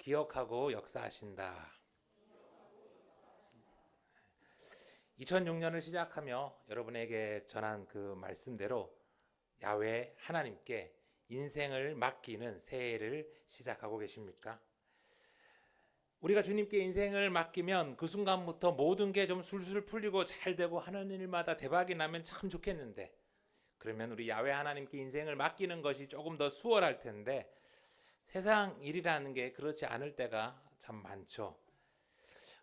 기억하고 역사하신다. 2006년을 시작하며 여러분에게 전한 그 말씀대로 야훼 하나님께 인생을 맡기는 새해를 시작하고 계십니까? 우리가 주님께 인생을 맡기면 그 순간부터 모든 게 좀 술술 풀리고 잘 되고 하는 일마다 대박이 나면 참 좋겠는데, 그러면 우리 야훼 하나님께 인생을 맡기는 것이 조금 더 수월할 텐데 세상 일이라는 게 그렇지 않을 때가 참 많죠.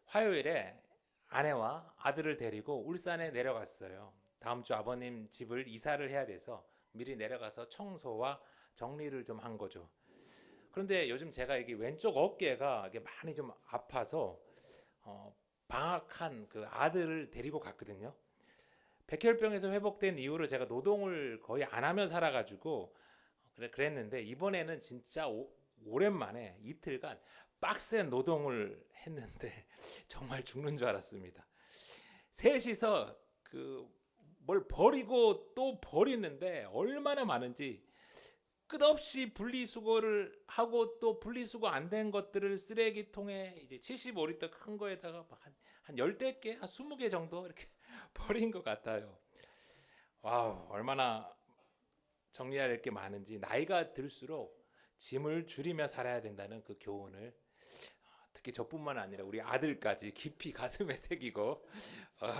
화요일에 아내와 아들을 데리고 울산에 내려갔어요. 다음 주 아버님 집을 이사를 해야 돼서 미리 내려가서 청소와 정리를 좀 한 거죠. 그런데 요즘 제가 이게 왼쪽 어깨가 이게 많이 좀 아파서 방학한 그 아들을 데리고 갔거든요. 백혈병에서 회복된 이후로 제가 노동을 거의 안 하며 살아가지고 그랬는데 이번에는 진짜 오랜만에 이틀간 빡센 노동을 했는데 정말 죽는 줄 알았습니다. 셋이서 뭘 버리고 또 버리는데 얼마나 많은지, 끝없이 분리수거를 하고 또 분리수거 안 된 것들을 쓰레기통에 이제 75리터 큰 거에다가 한 10대 개, 한 20개 정도 이렇게 버린 것 같아요. 와우, 얼마나 정리해야 될 게 많은지. 나이가 들수록 짐을 줄이며 살아야 된다는 그 교훈을 특히 저뿐만 아니라 우리 아들까지 깊이 가슴에 새기고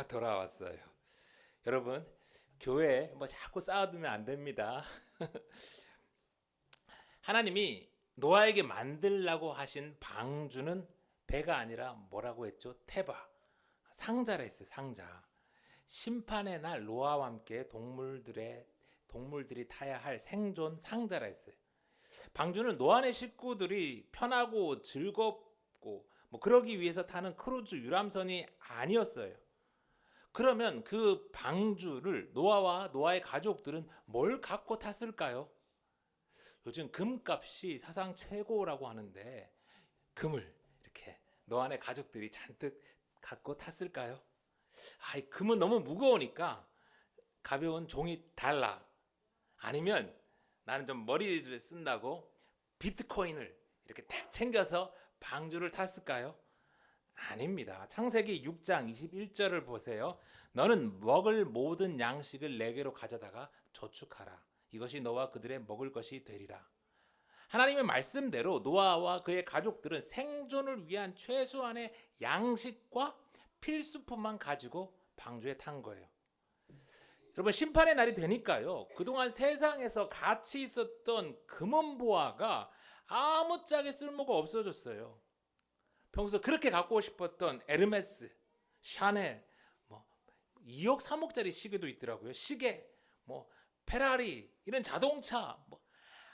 돌아왔어요. 여러분, 교회 뭐 자꾸 쌓아두면 안 됩니다. 하나님이 노아에게 만들라고 하신 방주는 배가 아니라 뭐라고 했죠? 테바, 상자라 했어요. 상자. 심판의 날 노아와 함께 동물들이 타야 할 생존 상자라 했어요. 방주는 노아의 식구들이 편하고 즐겁고 뭐 그러기 위해서 타는 크루즈 유람선이 아니었어요. 그러면 그 방주를 노아와 노아의 가족들은 뭘 갖고 탔을까요? 요즘 금값이 사상 최고라고 하는데 금을 이렇게 노아의 가족들이 잔뜩 갖고 탔을까요? 이 금은 너무 무거우니까 가벼운 종이 달라, 아니면 나는 좀 머리를 쓴다고 비트코인을 이렇게 딱 챙겨서 방주를 탔을까요? 아닙니다. 창세기 6장 21절을 보세요. 너는 먹을 모든 양식을 내게로 가져다가 저축하라. 이것이 너와 그들의 먹을 것이 되리라. 하나님의 말씀대로 노아와 그의 가족들은 생존을 위한 최소한의 양식과 필수품만 가지고 방주에 탄 거예요. 여러분, 심판의 날이 되니까요, 그동안 세상에서 가치 있었던 금은보화가 아무짝에 쓸모가 없어졌어요. 평소 그렇게 갖고 싶었던 에르메스, 샤넬, 2억 3억짜리 시계도 있더라고요. 시계, 페라리, 이런 자동차,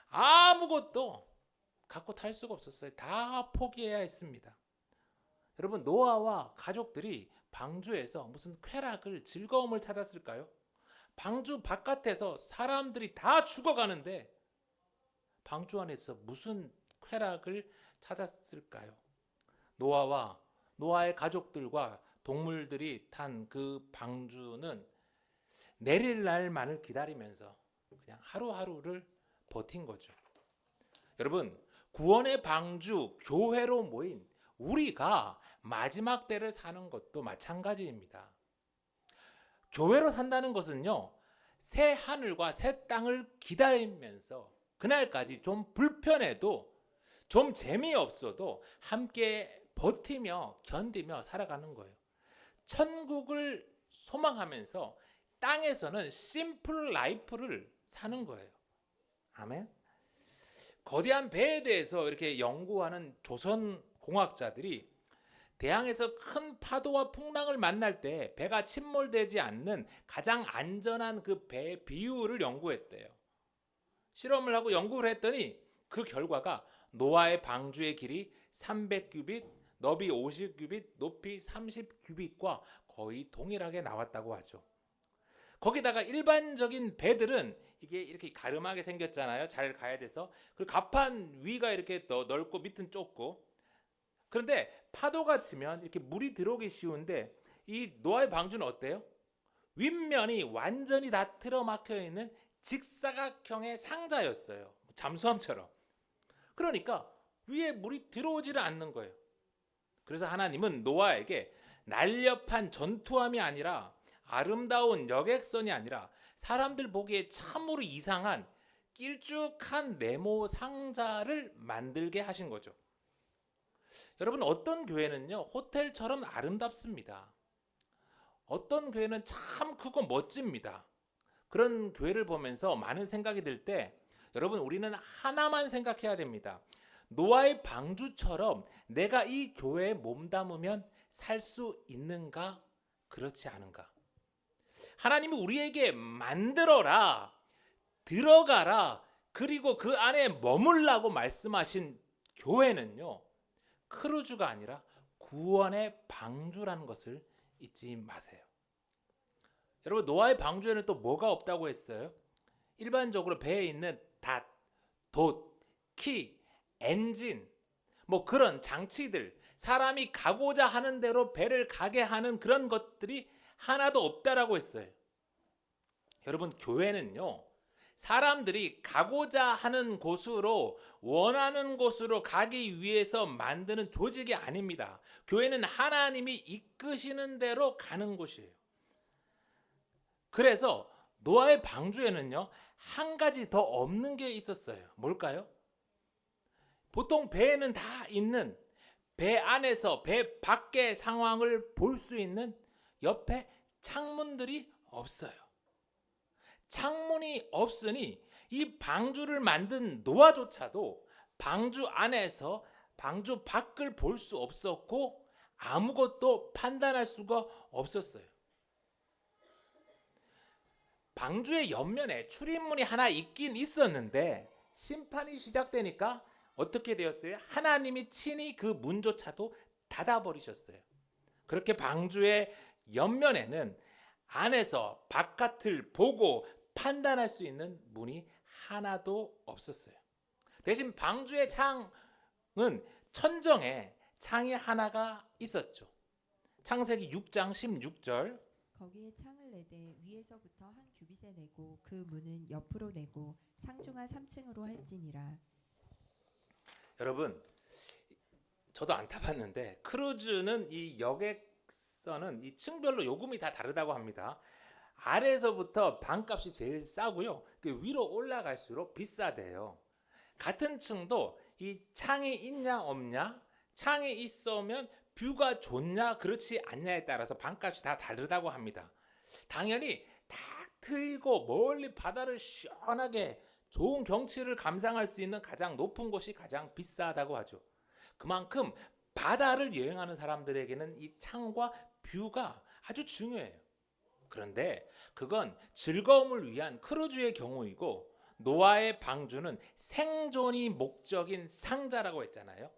아무것도 갖고 탈 수가 없었어요. 다 포기해야 했습니다. 여러분, 노아와 가족들이 방주에서 무슨 쾌락을, 즐거움을 찾았을까요? 방주 바깥에서 사람들이 다 죽어가는데 방주 안에서 무슨 쾌락을 찾았을까요? 노아와 노아의 가족들과 동물들이 탄 그 방주는 내릴 날만을 기다리면서 그냥 하루하루를 버틴 거죠. 여러분, 구원의 방주, 교회로 모인 우리가 마지막 때를 사는 것도 마찬가지입니다. 교회로 산다는 것은요, 새 하늘과 새 땅을 기다리면서 그날까지 좀 불편해도 좀 재미없어도 함께 버티며 견디며 살아가는 거예요. 천국을 소망하면서 땅에서는 심플 라이프를 사는 거예요. 아멘. 거대한 배에 대해서 이렇게 연구하는 조선 공학자들이 대양에서 큰 파도와 풍랑을 만날 때 배가 침몰되지 않는 가장 안전한 그 배의 비율을 연구했대요. 실험을 하고 연구를 했더니 그 결과가 노아의 방주의 길이 300규빗, 너비 50규빗, 높이 30규빗과 거의 동일하게 나왔다고 하죠. 거기다가 일반적인 배들은 이게 이렇게 가름하게 생겼잖아요. 잘 가야 돼서. 그 갑판 위가 이렇게 넓고 밑은 좁고. 그런데 파도가 치면 이렇게 물이 들어오기 쉬운데 이 노아의 방주는 어때요? 윗면이 완전히 다 틀어막혀 있는 직사각형의 상자였어요. 잠수함처럼. 그러니까 위에 물이 들어오지를 않는 거예요. 그래서 하나님은 노아에게 날렵한 전투함이 아니라 아름다운 여객선이 아니라 사람들 보기에 참으로 이상한 길쭉한 네모 상자를 만들게 하신 거죠. 여러분, 어떤 교회는요 호텔처럼 아름답습니다. 어떤 교회는 참 크고 멋집니다. 그런 교회를 보면서 많은 생각이 들 때 여러분, 우리는 하나만 생각해야 됩니다. 노아의 방주처럼 내가 이 교회에 몸담으면 살 수 있는가, 그렇지 않은가. 하나님이 우리에게 만들어라, 들어가라, 그리고 그 안에 머물라고 말씀하신 교회는요 크루즈가 아니라 구원의 방주라는 것을 잊지 마세요. 여러분, 노아의 방주에는 또 뭐가 없다고 했어요? 일반적으로 배에 있는 닷, 돛, 키, 엔진, 뭐 그런 장치들, 사람이 가고자 하는 대로 배를 가게 하는 그런 것들이 하나도 없다라고 했어요. 여러분, 교회는요 사람들이 가고자 하는 곳으로, 원하는 곳으로 가기 위해서 만드는 조직이 아닙니다. 교회는 하나님이 이끄시는 대로 가는 곳이에요. 그래서 노아의 방주에는요 한 가지 더 없는 게 있었어요. 뭘까요? 보통 배에는 다 있는, 배 안에서 배 밖의 상황을 볼 수 있는 옆에 창문들이 없어요. 창문이 없으니 이 방주를 만든 노아조차도 방주 안에서 방주 밖을 볼 수 없었고 아무것도 판단할 수가 없었어요. 방주의 옆면에 출입문이 하나 있긴 있었는데 심판이 시작되니까 어떻게 되었어요? 하나님이 친히 그 문조차도 닫아버리셨어요. 그렇게 방주의 옆면에는 안에서 바깥을 보고 판단할 수 있는 문이 하나도 없었어요. 대신 방주의 창은 천정에 창이 하나가 있었죠. 창세기 6장 16절. 거기에 창을 내되 위에서부터 한 규빗에 내고 그 문은 옆으로 내고 상중하 3층으로 할지니라. 여러분, 저도 안 타봤는데 크루즈는 이 여객선은 이 층별로 요금이 다 다르다고 합니다. 아래에서부터 방값이 제일 싸고요. 그 위로 올라갈수록 비싸대요. 같은 층도 이 창이 있냐 없냐, 창이 있으면 뷰가 좋냐 그렇지 않냐에 따라서 방값이 다 다르다고 합니다. 당연히 탁 트이고 멀리 바다를 시원하게 좋은 경치를 감상할 수 있는 가장 높은 곳이 가장 비싸다고 하죠. 그만큼 바다를 여행하는 사람들에게는 이 창과 뷰가 아주 중요해요. 그런데 그건 즐거움을 위한 크루즈의 경우이고 노아의 방주는 생존이 목적인 상자라고 했잖아요.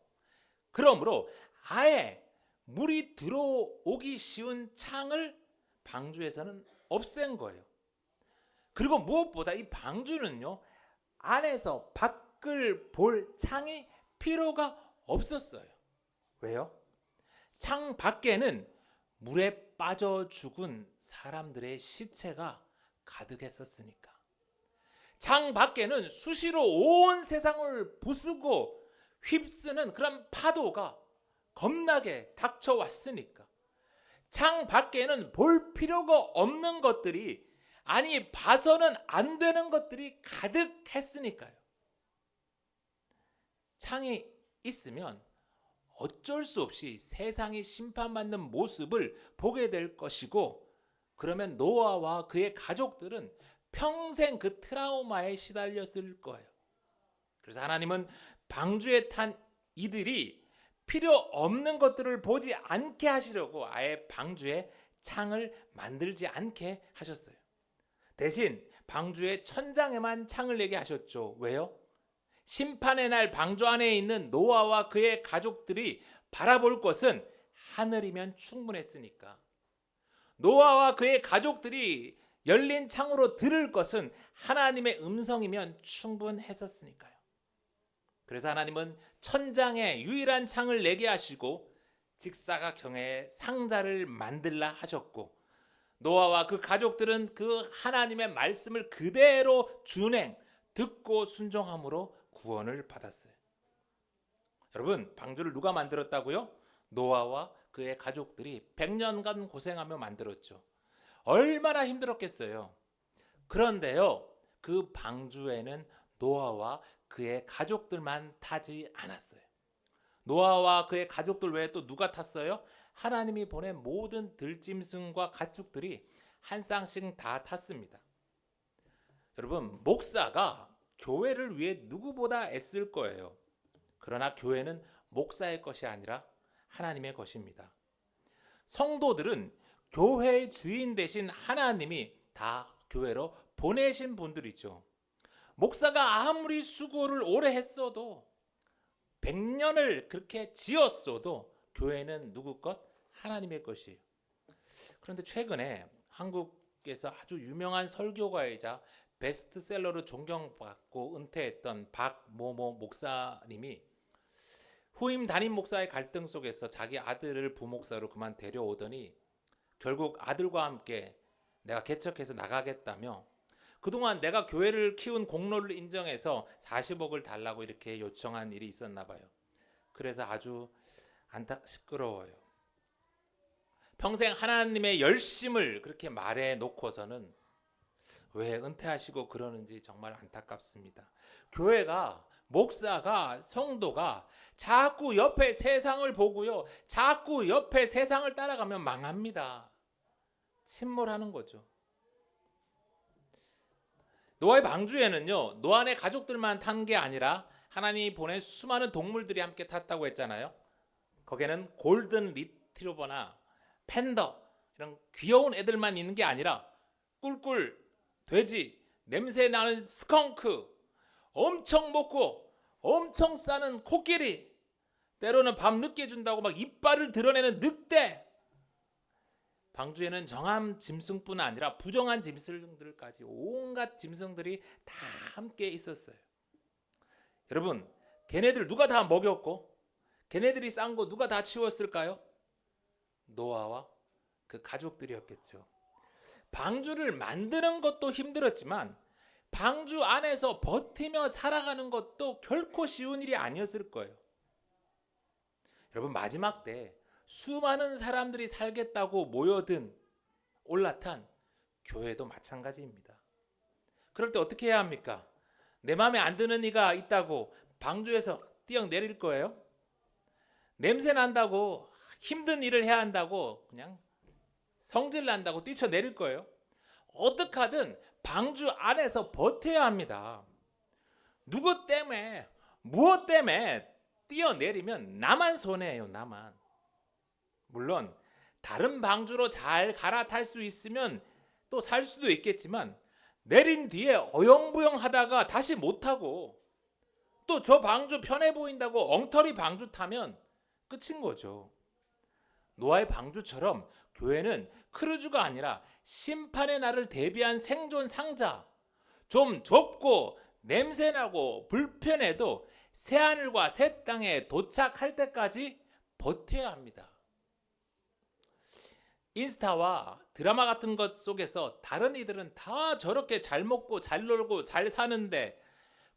그러므로 아예 물이 들어오기 쉬운 창을 방주에서는 없앤 거예요. 그리고 무엇보다 이 방주는요 안에서 밖을 볼 창이 필요가 없었어요. 왜요? 창 밖에는 물에 빠져 죽은 사람들의 시체가 가득했었으니까. 창 밖에는 수시로 온 세상을 부수고 휩쓰는 그런 파도가 겁나게 닥쳐왔으니까. 창 밖에는 볼 필요가 없는 것들이, 아니 봐서는 안 되는 것들이 가득했으니까요. 창이 있으면 어쩔 수 없이 세상이 심판받는 모습을 보게 될 것이고, 그러면 노아와 그의 가족들은 평생 그 트라우마에 시달렸을 거예요. 그래서 하나님은 방주에 탄 이들이 필요 없는 것들을 보지 않게 하시려고 아예 방주에 창을 만들지 않게 하셨어요. 대신 방주의 천장에만 창을 내게 하셨죠. 왜요? 심판의 날 방주 안에 있는 노아와 그의 가족들이 바라볼 것은 하늘이면 충분했으니까. 노아와 그의 가족들이 열린 창으로 들을 것은 하나님의 음성이면 충분했었으니까요. 그래서 하나님은 천장에 유일한 창을 내게 하시고 직사각형의 상자를 만들라 하셨고, 노아와 그 가족들은 그 하나님의 말씀을 그대로 준행, 듣고 순종함으로 구원을 받았어요. 여러분, 방주를 누가 만들었다고요? 노아와 그의 가족들이 100년간 고생하며 만들었죠. 얼마나 힘들었겠어요. 그런데요, 그 방주에는 노아와 그의 가족들만 타지 않았어요. 노아와 그의 가족들 외에 또 누가 탔어요? 하나님이 보낸 모든 들짐승과 가축들이 한 쌍씩 다 탔습니다. 여러분, 목사가 교회를 위해 누구보다 애쓸 거예요. 그러나 교회는 목사의 것이 아니라 하나님의 것입니다. 성도들은 교회의 주인 대신 하나님이 다 교회로 보내신 분들이죠. 목사가 아무리 수고를 오래 했어도 100년을 그렇게 지었어도 교회는 누구 것? 하나님의 것이에요. 그런데 최근에 한국에서 아주 유명한 설교가이자 베스트셀러로 존경받고 은퇴했던 박모모 목사님이 후임 담임 목사의 갈등 속에서 자기 아들을 부목사로 그만 데려오더니 결국 아들과 함께 내가 개척해서 나가겠다며 그동안 내가 교회를 키운 공로를 인정해서 40억을 달라고 이렇게 요청한 일이 있었나 봐요. 그래서 아주 시끄러워요. 평생 하나님의 열심을 그렇게 말해 놓고서는 왜 은퇴하시고 그러는지 정말 안타깝습니다. 교회가, 목사가, 성도가 자꾸 옆에 세상을 보고요, 자꾸 옆에 세상을 따라가면 망합니다. 침몰하는 거죠. 노아의 방주에는요, 노아의 가족들만 탄 게 아니라 하나님이 보낸 수많은 동물들이 함께 탔다고 했잖아요. 거기에는 골든 리트리버나 팬더, 이런 귀여운 애들만 있는 게 아니라 꿀꿀, 돼지, 냄새 나는 스컹크, 엄청 먹고 엄청 싸는 코끼리, 때로는 밤 늦게 준다고 막 이빨을 드러내는 늑대, 방주에는 정한 짐승뿐 아니라 부정한 짐승들까지 온갖 짐승들이 다 함께 있었어요. 여러분, 걔네들 누가 다 먹였고 걔네들이 싼 거 누가 다 치웠을까요? 노아와 그 가족들이었겠죠. 방주를 만드는 것도 힘들었지만 방주 안에서 버티며 살아가는 것도 결코 쉬운 일이 아니었을 거예요. 여러분, 마지막 때 수많은 사람들이 살겠다고 모여든 올라탄 교회도 마찬가지입니다. 그럴 때 어떻게 해야 합니까? 내 마음에 안 드는 이가 있다고 방주에서 뛰어내릴 거예요? 냄새 난다고 힘든 일을 해야 한다고 그냥 성질 난다고 뛰쳐내릴 거예요? 어떻게 하든 방주 안에서 버텨야 합니다. 누구 때문에, 무엇 때문에 뛰어내리면 나만 손해예요, 나만. 물론 다른 방주로 잘 갈아탈 수 있으면 또 살 수도 있겠지만 내린 뒤에 어영부영 하다가 다시 못하고 또 저 방주 편해 보인다고 엉터리 방주 타면 끝인 거죠. 노아의 방주처럼 교회는 크루즈가 아니라 심판의 날을 대비한 생존 상자, 좀 좁고 냄새나고 불편해도 새하늘과 새 땅에 도착할 때까지 버텨야 합니다. 인스타와 드라마 같은 것 속에서 다른 이들은 다 저렇게 잘 먹고 잘 놀고 잘 사는데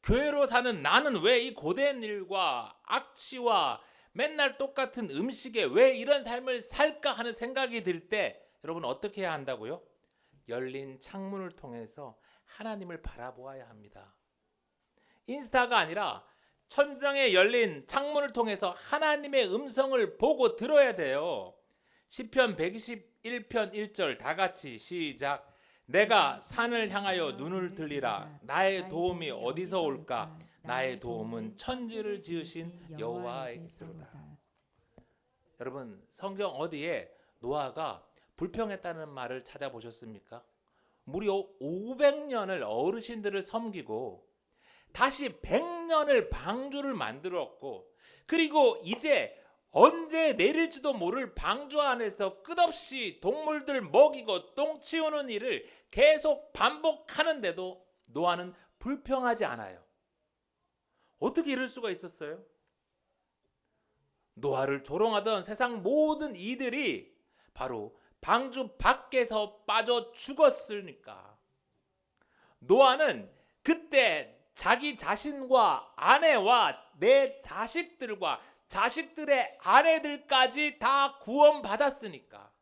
교회로 사는 나는 왜 이 고된 일과 악취와 맨날 똑같은 음식에 왜 이런 삶을 살까 하는 생각이 들 때 여러분 어떻게 해야 한다고요? 열린 창문을 통해서 하나님을 바라보아야 합니다. 인스타가 아니라 천정에 열린 창문을 통해서 하나님의 음성을 보고 들어야 돼요. 시편 121편 1절 다 같이 시작. 내가 산을 향하여 눈을 들리라. 나의 도움이 어디서 올까? 나의 도움은 천지를 지으신 여호와에게로다. 여러분, 성경 어디에 노아가 불평했다는 말을 찾아보셨습니까? 무려 500년을 어르신들을 섬기고 다시 100년을 방주를 만들었고 그리고 이제 언제 내릴지도 모를 방주 안에서 끝없이 동물들 먹이고 똥 치우는 일을 계속 반복하는데도 노아는 불평하지 않아요. 어떻게 이럴 수가 있었어요? 노아를 조롱하던 세상 모든 이들이 바로 방주 밖에서 빠져 죽었으니까. 노아는 그때 자기 자신과 아내와 내 자식들과 자식들의 아내들까지 다 구원받았으니까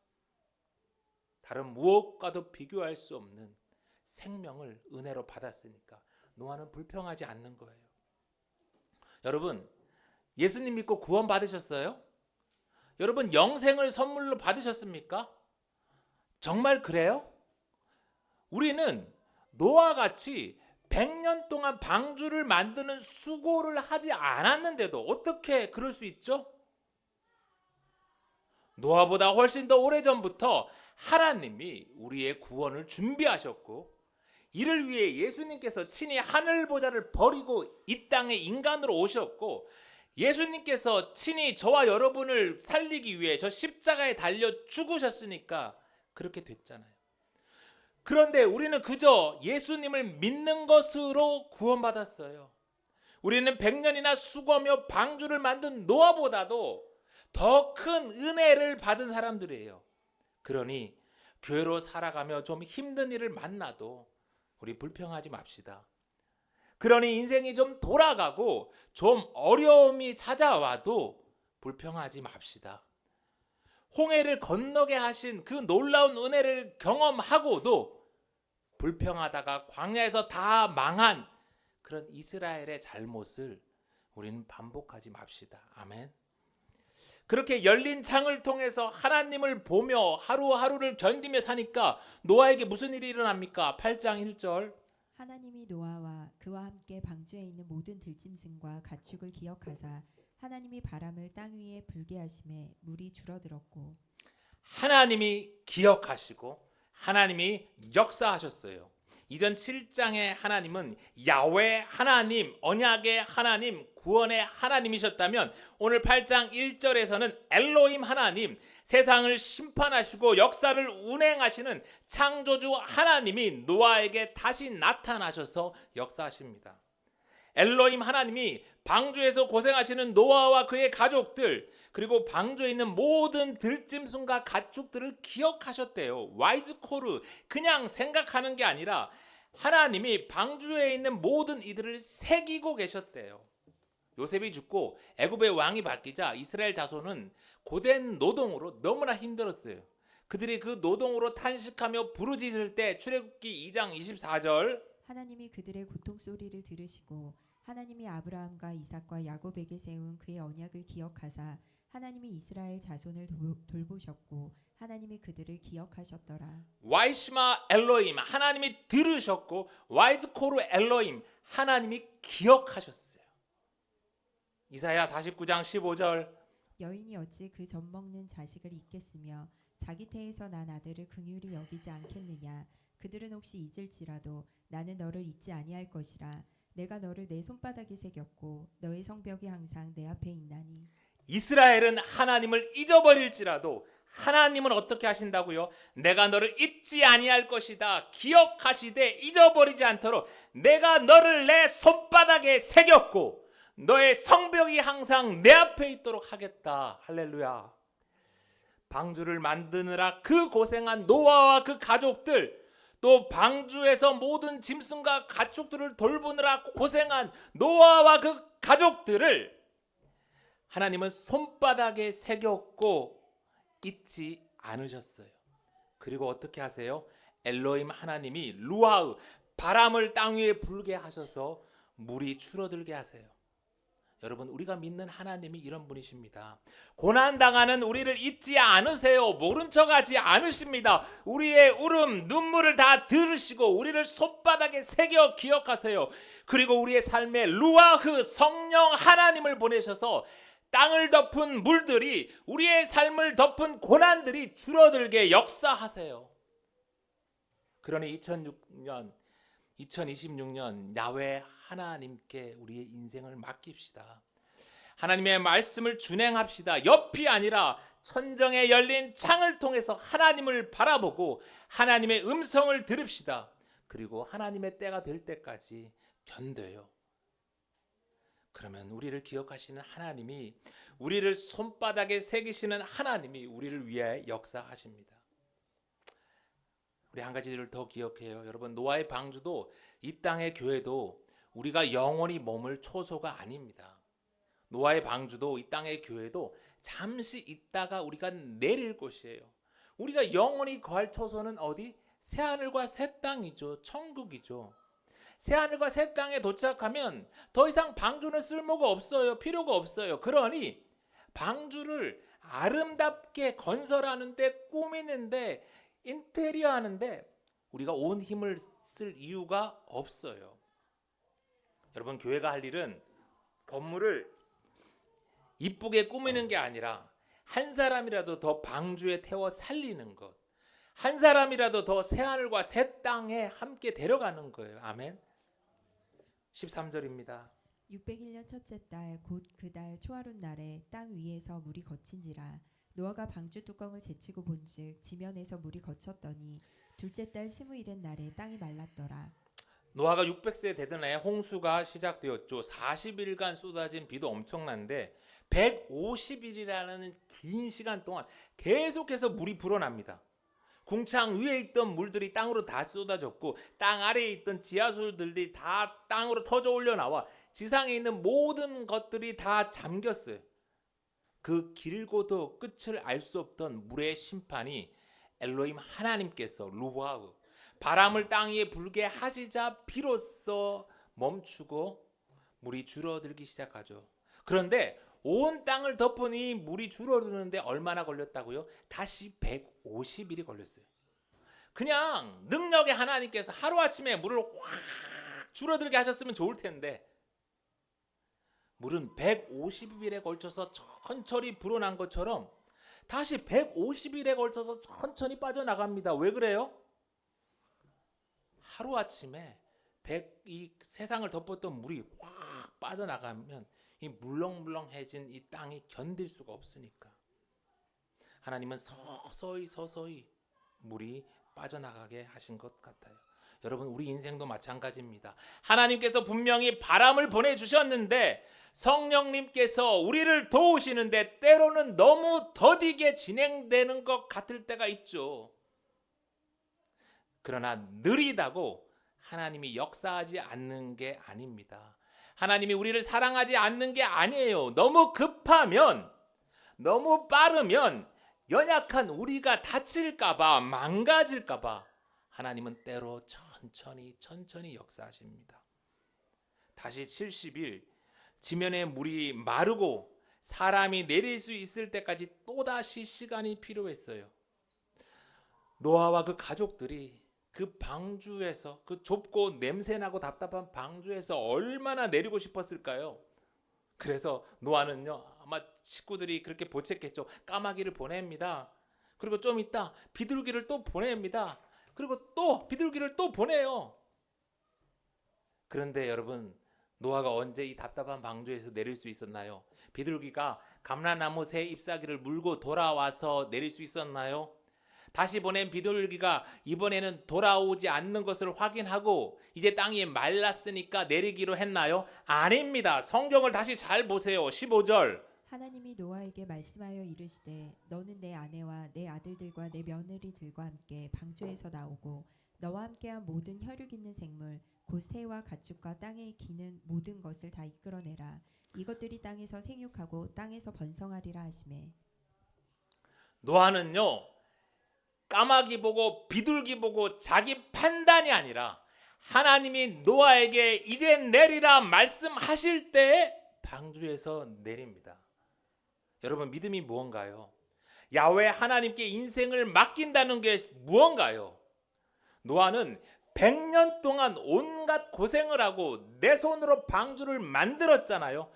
다른 무엇과도 비교할 수 없는 생명을 은혜로 받았으니까 노아는 불평하지 않는 거예요. 여러분, 예수님 믿고 구원받으셨어요? 여러분, 영생을 선물로 받으셨습니까? 정말 그래요? 우리는 노아와 같이 100년 동안 방주를 만드는 수고를 하지 않았는데도 어떻게 그럴 수 있죠? 노아보다 훨씬 더 오래전부터 하나님이 우리의 구원을 준비하셨고 이를 위해 예수님께서 친히 하늘 보좌를 버리고 이 땅에 인간으로 오셨고 예수님께서 친히 저와 여러분을 살리기 위해 저 십자가에 달려 죽으셨으니까 그렇게 됐잖아요. 그런데 우리는 그저 예수님을 믿는 것으로 구원받았어요. 우리는 100년이나 수고하며 방주를 만든 노아보다도 더 큰 은혜를 받은 사람들이에요. 그러니 교회로 살아가며 좀 힘든 일을 만나도 우리 불평하지 맙시다. 그러니 인생이 좀 돌아가고 좀 어려움이 찾아와도 불평하지 맙시다. 홍해를 건너게 하신 그 놀라운 은혜를 경험하고도 불평하다가 광야에서 다 망한 그런 이스라엘의 잘못을 우리는 반복하지 맙시다. 아멘. 그렇게 열린 창을 통해서 하나님을 보며 하루하루를 견디며 사니까 노아에게 무슨 일이 일어납니까? 8장 1절. 하나님이 노아와 그와 함께 방주에 있는 모든 들짐승과 가축을 기억하사 하나님이 바람을 땅 위에 불게 하심에 물이 줄어들었고. 하나님이 기억하시고 하나님이 역사하셨어요. 이전 7장의 하나님은 야훼 하나님, 언약의 하나님, 구원의 하나님이셨다면 오늘 8장 1절에서는 엘로힘 하나님, 세상을 심판하시고 역사를 운행하시는 창조주 하나님이 노아에게 다시 나타나셔서 역사하십니다. 엘로힘 하나님이 방주에서 고생하시는 노아와 그의 가족들 그리고 방주에 있는 모든 들짐승과 가축들을 기억하셨대요. 와이즈코르, 그냥 생각하는 게 아니라 하나님이 방주에 있는 모든 이들을 새기고 계셨대요. 요셉이 죽고 애굽의 왕이 바뀌자 이스라엘 자손은 고된 노동으로 너무나 힘들었어요. 그들이 그 노동으로 탄식하며 부르짖을 때 출애굽기 2장 24절 하나님이 그들의 고통 소리를 들으시고 하나님이 아브라함과 이삭과 야곱에게 세운 그의 언약을 기억하사 하나님이 이스라엘 자손을 돌보셨고 하나님이 그들을 기억하셨더라. 와이시마 엘로힘, 하나님이 들으셨고 와이즈코르 엘로힘, 하나님이 기억하셨어요. 이사야 49장 15절 여인이 어찌 그 젖 먹는 자식을 잊겠으며 자기 태에서 난 아들을 긍휼히 여기지 않겠느냐. 그들은 혹시 잊을지라도 나는 너를 잊지 아니할 것이라. 내가 너를 내 손바닥에 새겼고 너의 성벽이 항상 내 앞에 있나니. 이스라엘은 하나님을 잊어버릴지라도 하나님은 어떻게 하신다고요? 내가 너를 잊지 아니할 것이다. 기억하시되 잊어버리지 않도록 내가 너를 내 손바닥에 새겼고 너의 성벽이 항상 내 앞에 있도록 하겠다. 할렐루야. 방주를 만드느라 그 고생한 노아와 그 가족들, 또 방주에서 모든 짐승과 가축들을 돌보느라 고생한 노아와 그 가족들을 하나님은 손바닥에 새겼고 잊지 않으셨어요. 그리고 어떻게 하세요? 엘로힘 하나님이 루아흐, 바람을 땅 위에 불게 하셔서 물이 줄어들게 하세요. 여러분, 우리가 믿는 하나님이 이런 분이십니다. 고난당하는 우리를 잊지 않으세요. 모른 척하지 않으십니다. 우리의 울음, 눈물을 다 들으시고 우리를 손바닥에 새겨 기억하세요. 그리고 우리의 삶에 루아흐, 성령 하나님을 보내셔서 땅을 덮은 물들이, 우리의 삶을 덮은 고난들이 줄어들게 역사하세요. 그러니 2026년 야훼 하나님께 우리의 인생을 맡깁시다. 하나님의 말씀을 준행합시다. 옆이 아니라 천정에 열린 창을 통해서 하나님을 바라보고 하나님의 음성을 들읍시다. 그리고 하나님의 때가 될 때까지 견뎌요. 그러면 우리를 기억하시는 하나님이, 우리를 손바닥에 새기시는 하나님이 우리를 위해 역사하십니다. 우리 한 가지를 더 기억해요. 여러분, 노아의 방주도 이 땅의 교회도 우리가 영원히 머물 초소가 아닙니다. 노아의 방주도 이 땅의 교회도 잠시 있다가 우리가 내릴 곳이에요. 우리가 영원히 거할 초소는 어디? 새하늘과 새 땅이죠. 천국이죠. 새하늘과 새 땅에 도착하면 더 이상 방주는 쓸모가 없어요. 필요가 없어요. 그러니 방주를 아름답게 건설하는데, 꾸미는데, 인테리어 하는데 우리가 온 힘을 쓸 이유가 없어요. 여러분, 교회가 할 일은 건물을 이쁘게 꾸미는 게 아니라 한 사람이라도 더 방주에 태워 살리는 것, 한 사람이라도 더 새하늘과 새 땅에 함께 데려가는 거예요. 아멘. 13절입니다. 601년 첫째 달 곧 그 달 초하룻 날에 땅 위에서 물이 거친지라 노아가 방주 뚜껑을 제치고 본즉 지면에서 물이 거쳤더니 둘째 달 21일 날에 땅이 말랐더라. 노아가 600세 되던 해 홍수가 시작되었죠. 40일간 쏟아진 비도 엄청난데 150일이라는 긴 시간 동안 계속해서 물이 불어납니다. 궁창 위에 있던 물들이 땅으로 다 쏟아졌고 땅 아래에 있던 지하수들이 다 땅으로 터져 올려나와 지상에 있는 모든 것들이 다 잠겼어요. 그 길고도 끝을 알 수 없던 물의 심판이 엘로힘 하나님께서 루바우 바람을 땅 위에 불게 하시자 비로소 멈추고 물이 줄어들기 시작하죠. 그런데 온 땅을 덮으니 물이 줄어드는데 얼마나 걸렸다고요? 다시 150일이 걸렸어요. 그냥 능력의 하나님께서 하루아침에 물을 확 줄어들게 하셨으면 좋을 텐데 물은 150일에 걸쳐서 천천히 불어난 것처럼 다시 150일에 걸쳐서 천천히 빠져나갑니다. 왜 그래요? 하루아침에 이 세상을 덮었던 물이 확 빠져나가면 이 물렁물렁해진 이 땅이 견딜 수가 없으니까 하나님은 서서히 물이 빠져나가게 하신 것 같아요. 여러분, 우리 인생도 마찬가지입니다. 하나님께서 분명히 바람을 보내주셨는데 성령님께서 우리를 도우시는데 때로는 너무 더디게 진행되는 것 같을 때가 있죠. 그러나 느리다고 하나님이 역사하지 않는 게 아닙니다. 하나님이 우리를 사랑하지 않는 게 아니에요. 너무 급하면, 너무 빠르면 연약한 우리가 다칠까봐, 망가질까봐 하나님은 때로 천천히 역사하십니다. 다시 70일 지면의 물이 마르고 사람이 내릴 수 있을 때까지 또다시 시간이 필요했어요. 노아와 그 가족들이 그 방주에서, 그 좁고 냄새나고 답답한 방주에서 얼마나 내리고 싶었을까요? 그래서 노아는요, 아마 식구들이 그렇게 보채겠죠. 까마귀를 보냅니다. 그리고 좀 있다 비둘기를 또 보냅니다. 그리고 또 비둘기를 또 보내요. 그런데 여러분, 노아가 언제 이 답답한 방주에서 내릴 수 있었나요? 비둘기가 감람나무 새 잎사귀를 물고 돌아와서 내릴 수 있었나요? 다시 보낸 비둘기가 이번에는 돌아오지 않는 것을 확인하고 이제 땅이 말랐으니까 내리기로 했나요? 아닙니다. 성경을 다시 잘 보세요. 15절. 하나님이 노아에게 말씀하여 이르시되 너는 내 아내와 내 아들들과 내 며느리들과 함께 방주에서 나오고 너와 함께한 모든 혈육 있는 생물 곧 새와 가축과 땅에 기는 모든 것을 다 이끌어내라. 이것들이 땅에서 생육하고 땅에서 번성하리라 하시매. 노아는요, 까마귀 보고 비둘기 보고 자기 판단이 아니라 하나님이 노아에게 이제 내리라 말씀하실 때 방주에서 내립니다. 여러분, 믿음이 무언가요? 야훼 하나님께 인생을 맡긴다는 게 무언가요? 노아는 100년 동안 온갖 고생을 하고 내 손으로 방주를 만들었잖아요.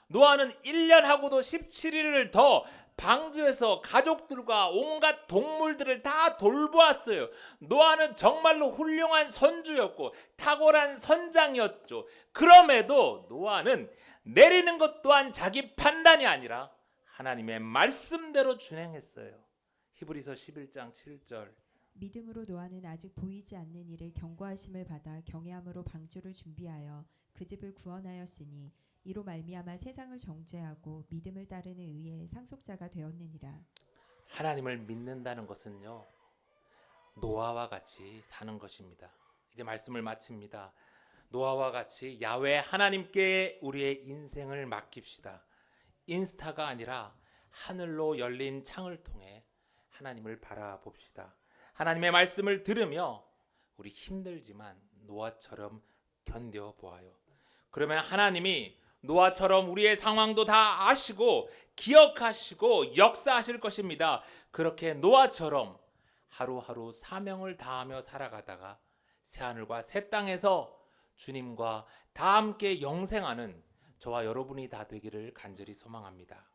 노아는 1년 하고도 17일을 더 방주에서 가족들과 온갖 동물들을 다 돌보았어요. 노아는 정말로 훌륭한 선주였고 탁월한 선장이었죠. 그럼에도 노아는 내리는 것 또한 자기 판단이 아니라 하나님의 말씀대로 준행했어요. 히브리서 11장 7절. 믿음으로 노아는 아직 보이지 않는 일에 경고하심을 받아 경외함으로 방주를 준비하여 그 집을 구원하였으니 이로 말미암아 세상을 정죄하고 믿음을 따르는 의의 상속자가 되었느니라. 하나님을 믿는다는 것은요, 노아와 같이 사는 것입니다. 이제 말씀을 마칩니다. 노아와 같이 야훼 하나님께 우리의 인생을 맡깁시다. 인스타가 아니라 하늘로 열린 창을 통해 하나님을 바라봅시다. 하나님의 말씀을 들으며 우리 힘들지만 노아처럼 견뎌보아요. 그러면 하나님이 노아처럼 우리의 상황도 다 아시고 기억하시고 역사하실 것입니다. 그렇게 노아처럼 하루하루 사명을 다하며 살아가다가 새하늘과 새 땅에서 주님과 다 함께 영생하는 저와 여러분이 다 되기를 간절히 소망합니다.